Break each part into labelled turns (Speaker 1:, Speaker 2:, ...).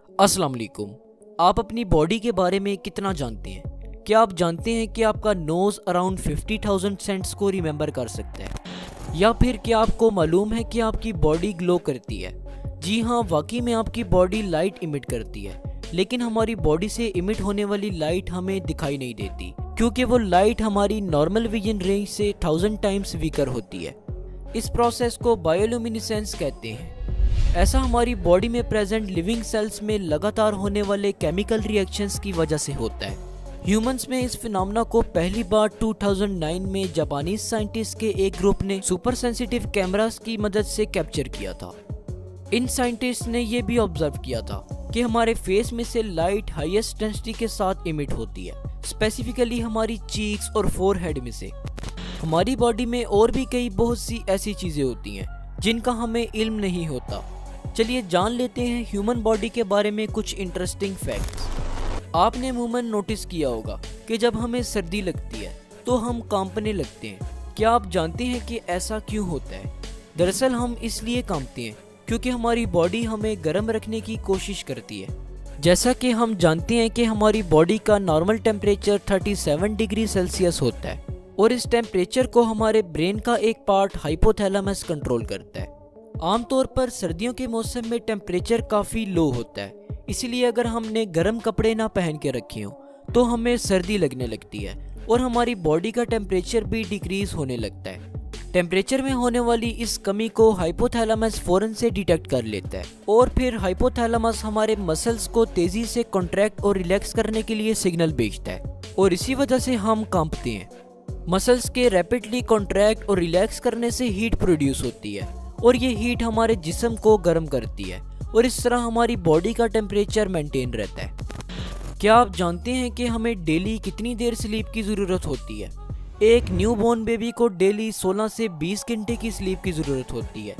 Speaker 1: अस्सलाम वालेकुम। आप अपनी बॉडी के बारे में कितना जानते हैं? क्या आप जानते हैं कि आपका नोज़ अराउंड 50,000 सेंट्स को रिमेंबर कर सकता है? या फिर क्या आपको मालूम है कि आपकी बॉडी ग्लो करती है? जी हाँ, वाकई में आपकी बॉडी लाइट इमिट करती है, लेकिन हमारी बॉडी से इमिट होने वाली लाइट हमें दिखाई नहीं देती, क्योंकि वो लाइट हमारी नॉर्मल विजन रेंज से 1000 टाइम्स वीकर होती है। इस प्रोसेस को बायोल्यूमिनेसेंस कहते हैं। ऐसा हमारी बॉडी में प्रेजेंट लिविंग सेल्स में लगातार होने वाले केमिकल रिएक्शंस की वजह से होता है। ह्यूमंस में इस फिनोमेना को पहली बार 2009 में जापानीज साइंटिस्ट के एक ग्रुप ने सुपर सेंसिटिव कैमरास की मदद से कैप्चर किया था। इन साइंटिस्ट ने यह भी ऑब्जर्व किया था कि हमारे फेस में से लाइट हाईएस्ट डेंसिटी के साथ इमिट होती है, स्पेसिफिकली हमारी चीक्स और फोरहेड में से। हमारी बॉडी में और भी कई बहुत सी ऐसी चीजें होती हैं जिनका हमें इल्म नहीं होता। चलिए जान लेते हैं ह्यूमन बॉडी के बारे में कुछ इंटरेस्टिंग फैक्ट्स। आपने अमूमन नोटिस किया होगा कि जब हमें सर्दी लगती है तो हम कांपने लगते हैं। क्या आप जानते हैं कि ऐसा क्यों होता है? दरअसल हम इसलिए कांपते हैं क्योंकि हमारी बॉडी हमें गर्म रखने की कोशिश करती है। जैसा कि हम जानते हैं कि हमारी बॉडी का नॉर्मल टेम्परेचर 37 डिग्री सेल्सियस होता है और इस टेम्परेचर को हमारे ब्रेन का एक पार्ट हाइपोथैलेमस कंट्रोल करता है। आमतौर पर सर्दियों के मौसम में टेम्परेचर काफ़ी लो होता है, इसलिए अगर हमने गर्म कपड़े ना पहन के रखे हों तो हमें सर्दी लगने लगती है और हमारी बॉडी का टेम्परेचर भी डिक्रीज होने लगता है। टेम्परेचर में होने वाली इस कमी को हाइपोथैलेमस फ़ौरन से डिटेक्ट कर लेता है और फिर हाइपोथैलेमस हमारे मसल्स को तेज़ी से कॉन्ट्रैक्ट और रिलैक्स करने के लिए सिग्नल भेजता है और इसी वजह से हम कांपते हैं। मसल्स के रैपिडली कॉन्ट्रैक्ट और रिलैक्स करने से हीट प्रोड्यूस होती है और ये हीट हमारे जिस्म को गर्म करती है और इस तरह हमारी बॉडी का टेम्परेचर मेंटेन रहता है। क्या आप जानते हैं कि हमें डेली कितनी देर स्लीप की ज़रूरत होती है? एक न्यूबॉर्न बेबी को डेली 16 से 20 घंटे की स्लीप की ज़रूरत होती है।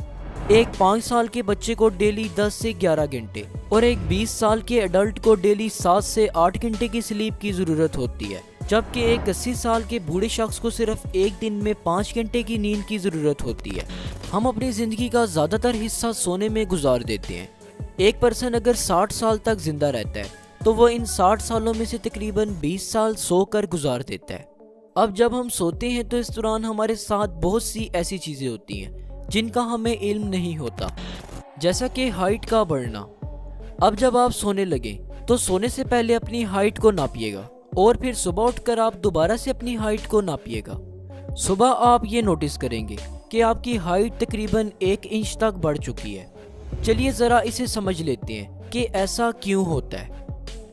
Speaker 1: एक 5 साल के बच्चे को डेली 10 से 11 घंटे और एक 20 साल के एडल्ट को डेली 7 से 8 घंटे की स्लीप की ज़रूरत होती है, जबकि एक 80 साल के बूढ़े शख्स को सिर्फ एक दिन में 5 घंटे की नींद की ज़रूरत होती है। हम अपनी ज़िंदगी का ज़्यादातर हिस्सा सोने में गुजार देते हैं। एक पर्सन अगर 60 साल तक जिंदा रहता है तो वो इन 60 सालों में से तकरीबन 20 साल सोकर गुजार देता है। अब जब हम सोते हैं तो इस दौरान हमारे साथ बहुत सी ऐसी चीज़ें होती हैं जिनका हमें इल्म नहीं होता, जैसा कि हाइट का बढ़ना। अब जब आप सोने लगें तो सोने से पहले अपनी हाइट को नापिएगा और फिर सुबह उठकर आप दोबारा से अपनी हाइट को नापिएगा। सुबह आप ये नोटिस करेंगे कि आपकी हाइट तकरीबन 1 इंच तक बढ़ चुकी है। चलिए ज़रा इसे समझ लेते हैं कि ऐसा क्यों होता है।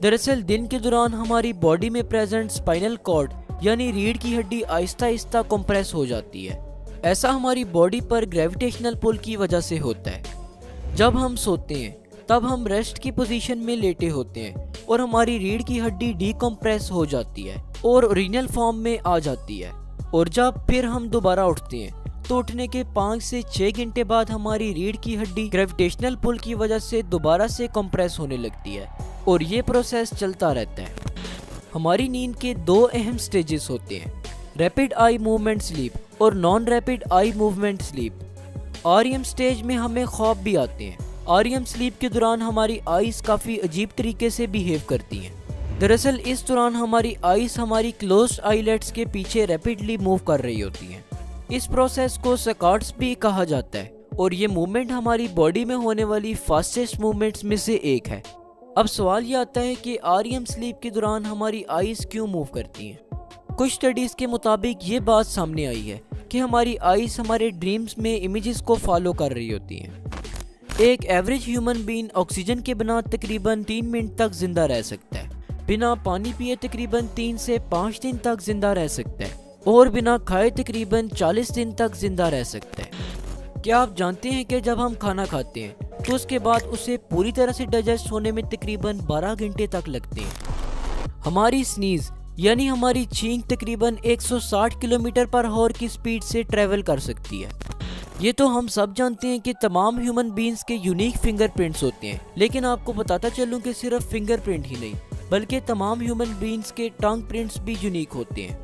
Speaker 1: दरअसल दिन के दौरान हमारी बॉडी में प्रेजेंट स्पाइनल कॉर्ड यानी रीढ़ की हड्डी आहिस्ता आहिस्ता कंप्रेस हो जाती है। ऐसा हमारी बॉडी पर ग्रेविटेशनल पुल की वजह से होता है। जब हम सोते हैं तब हम रेस्ट की पोजीशन में लेटे होते हैं और हमारी रीढ़ की हड्डी डीकम्प्रेस हो जाती है और ओरिजिनल फॉर्म में आ जाती है, और जब फिर हम दोबारा उठते हैं तो उठने के 5 से 6 घंटे बाद हमारी रीढ़ की हड्डी ग्रेविटेशनल पुल की वजह से दोबारा से कंप्रेस होने लगती है और ये प्रोसेस चलता रहता है। हमारी नींद के 2 अहम स्टेजेस होते हैं, रैपिड आई मूवमेंट स्लीप और non rapid eye movement sleep. REM stage में हमें ख्वाब भी आते हैं। आरईएम स्लीप के दौरान हमारी आईज काफ़ी अजीब तरीके से बिहेव करती हैं। दरअसल इस दौरान हमारी आईज हमारी क्लोज्ड आईलेट्स के पीछे रैपिडली मूव कर रही होती हैं। इस प्रोसेस को सकार्ड्स भी कहा जाता है और ये मूवमेंट हमारी बॉडी में होने वाली फास्टेस्ट मूवमेंट्स में से एक है। अब सवाल ये आता है कि आरईएम स्लीप के दौरान हमारी आईज क्यों मूव करती हैं? कुछ स्टडीज़ के मुताबिक ये बात सामने आई है कि हमारी आईज हमारे ड्रीम्स में इमेजेस को फॉलो कर रही होती हैं। एक एवरेज ह्यूमन बीइंग ऑक्सीजन के बिना तकरीबन 3 मिनट तक जिंदा रह सकता है, बिना पानी पिए तकरीबन 3 से 5 दिन तक जिंदा रह सकता है और बिना खाए तकरीबन 40 दिन तक जिंदा रह सकता है। क्या आप जानते हैं कि जब हम खाना खाते हैं तो उसके बाद उसे पूरी तरह से डाइजेस्ट होने में तकरीबन 12 घंटे तक लगते हैं। हमारी स्नीज यानी हमारी छींक तकरीबन 160 किलोमीटर पर आवर की स्पीड से ट्रेवल कर सकती है। ये तो हम सब जानते हैं कि तमाम ह्यूमन बीइंग्स के यूनिक फिंगरप्रिंट्स होते हैं, लेकिन आपको बताता चलूं कि सिर्फ फिंगरप्रिंट ही नहीं बल्कि तमाम ह्यूमन बीइंग्स के टंग प्रिंट्स भी यूनिक होते हैं।